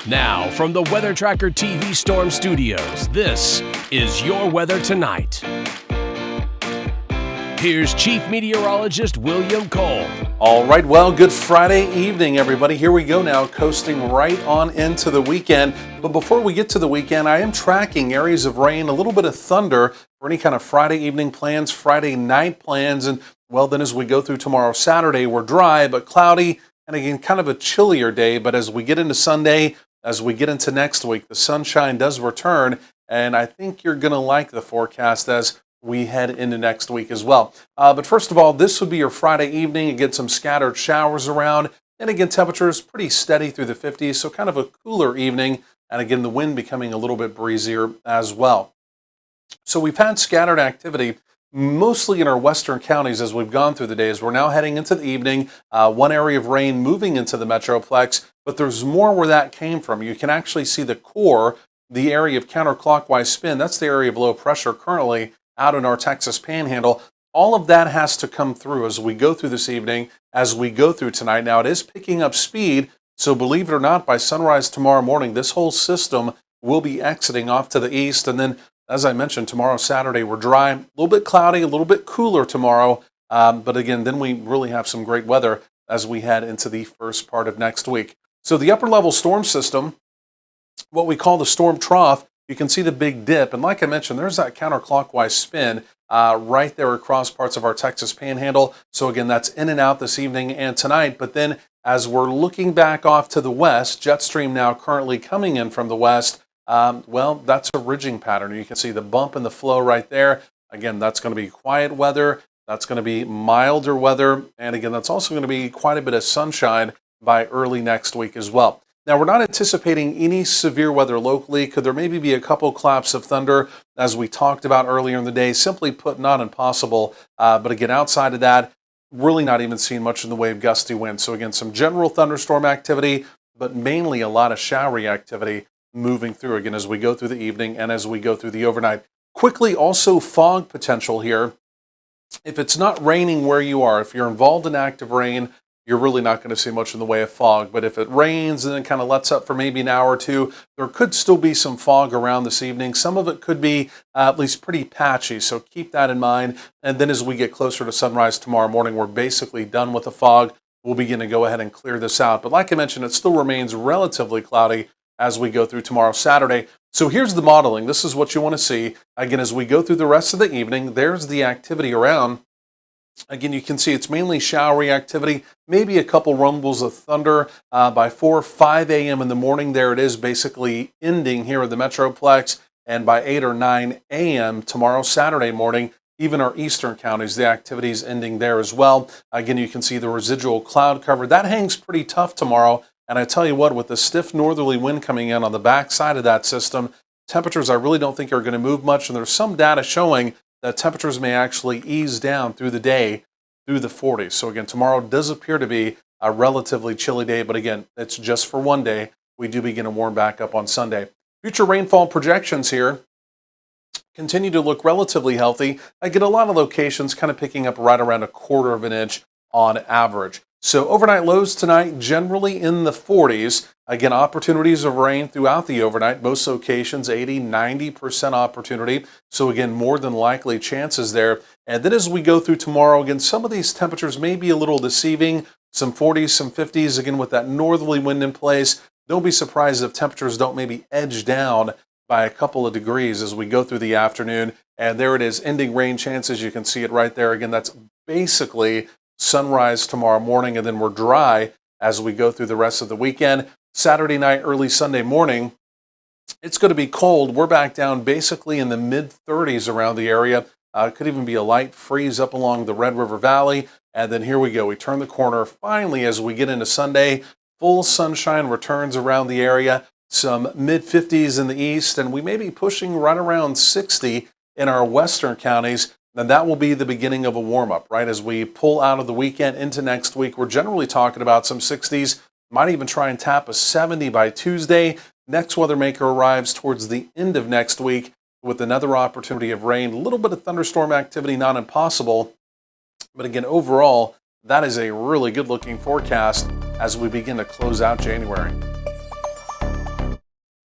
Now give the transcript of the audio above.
Now, from the Weather Tracker TV Storm Studios, this is Your Weather Tonight. Here's Chief Meteorologist William Cole. All right, well, good Friday evening, everybody. Here we go now, coasting right on into the weekend. But before we get to the weekend, I am tracking areas of rain, a little bit of thunder for any kind of Friday evening plans, Friday night plans. And, well, then as we go through tomorrow, Saturday, we're dry but cloudy. And again, kind of a chillier day. But as we get into Sunday, as we get into next week, the sunshine does return. And I think you're going to like the forecast as we head into next week as well. But first of all, this would be your Friday evening. You get some scattered showers around. And again, temperatures pretty steady through the 50s, so kind of a cooler evening. And again, the wind becoming a little bit breezier as well. So we've had scattered activity mostly in our western counties as we've gone through the days. We're now heading into the evening. One area of rain moving into the Metroplex, but there's more where that came from. You can actually see the core, the area of counterclockwise spin. That's the area of low pressure currently out in our Texas Panhandle. All of that has to come through as we go through this evening, as we go through tonight. Now, it is picking up speed, so believe it or not, by sunrise tomorrow morning, this whole system will be exiting off to the east. And then, as I mentioned, tomorrow, Saturday, we're dry, a little bit cloudy, a little bit cooler tomorrow. But again, then we really have some great weather as we head into the first part of next week. So the upper level storm system, what we call the storm trough, you can see the big dip. And like I mentioned, there's that counterclockwise spin right there across parts of our Texas Panhandle. So again, that's in and out this evening and tonight. But then as we're looking back off to the west, jet stream now currently coming in from the west, well, that's a ridging pattern. You can see the bump in the flow right there. Again, that's going to be quiet weather. That's going to be milder weather. And again, that's also going to be quite a bit of sunshine by early next week as well. Now, we're not anticipating any severe weather locally. Could there maybe be a couple claps of thunder, as we talked about earlier in the day? Simply put, not impossible. But again, outside of that, really not even seeing much in the way of gusty winds. So again, some general thunderstorm activity, but mainly a lot of showery activity moving through, again, as we go through the evening and as we go through the overnight. Quickly, also fog potential here. If it's not raining where you are, if you're involved in active rain, you're really not going to see much in the way of fog. But if it rains and then kind of lets up for maybe an hour or two, there could still be some fog around this evening. Some of it could be at least pretty patchy, so keep that in mind. And then as we get closer to sunrise tomorrow morning, we're basically done with the fog. We'll begin to go ahead and clear this out. But like I mentioned, it still remains relatively cloudy as we go through tomorrow, Saturday. So here's the modeling. This is what you want to see. Again, as we go through the rest of the evening, there's the activity around. Again, you can see it's mainly showery activity, maybe a couple rumbles of thunder by 4 or 5 a.m. in the morning. There it is, basically ending here in the Metroplex. And by 8 or 9 a.m. tomorrow, Saturday morning, even our eastern counties, the activity is ending there as well. Again, you can see the residual cloud cover. That hangs pretty tough tomorrow. And I tell you what, with the stiff northerly wind coming in on the backside of that system, temperatures I really don't think are going to move much. And there's some data showing that temperatures may actually ease down through the day through the 40s. So again, tomorrow does appear to be a relatively chilly day, but again, it's just for one day. We do begin to warm back up on Sunday. Future rainfall projections here continue to look relatively healthy. I get a lot of locations kind of picking up right around 1/4 of an inch on average. So overnight lows tonight, generally in the 40s. Again, opportunities of rain throughout the overnight. Most locations, 80-90% opportunity. So again, more than likely chances there. And then as we go through tomorrow, again, some of these temperatures may be a little deceiving. Some 40s, some 50s, again, with that northerly wind in place. Don't be surprised if temperatures don't maybe edge down by a couple of degrees as we go through the afternoon. And there it is, ending rain chances. You can see it right there. Again, that's basically sunrise tomorrow morning, and then we're dry as we go through the rest of the weekend. Saturday night, early Sunday morning, it's going to be cold. We're back down basically in the mid-30s around the area. Could even be a light freeze up along the Red River Valley. And then here we go. We turn the corner finally as we get into Sunday. Full sunshine returns around the area. Some mid-50s in the east, and we may be pushing right around 60 in our western counties. And that will be the beginning of a warm-up, right? As we pull out of the weekend into next week, we're generally talking about some 60s. Might even try and tap a 70 by Tuesday. Next weather maker arrives towards the end of next week with another opportunity of rain. A little bit of thunderstorm activity, not impossible. But again, overall, that is a really good looking forecast as we begin to close out January.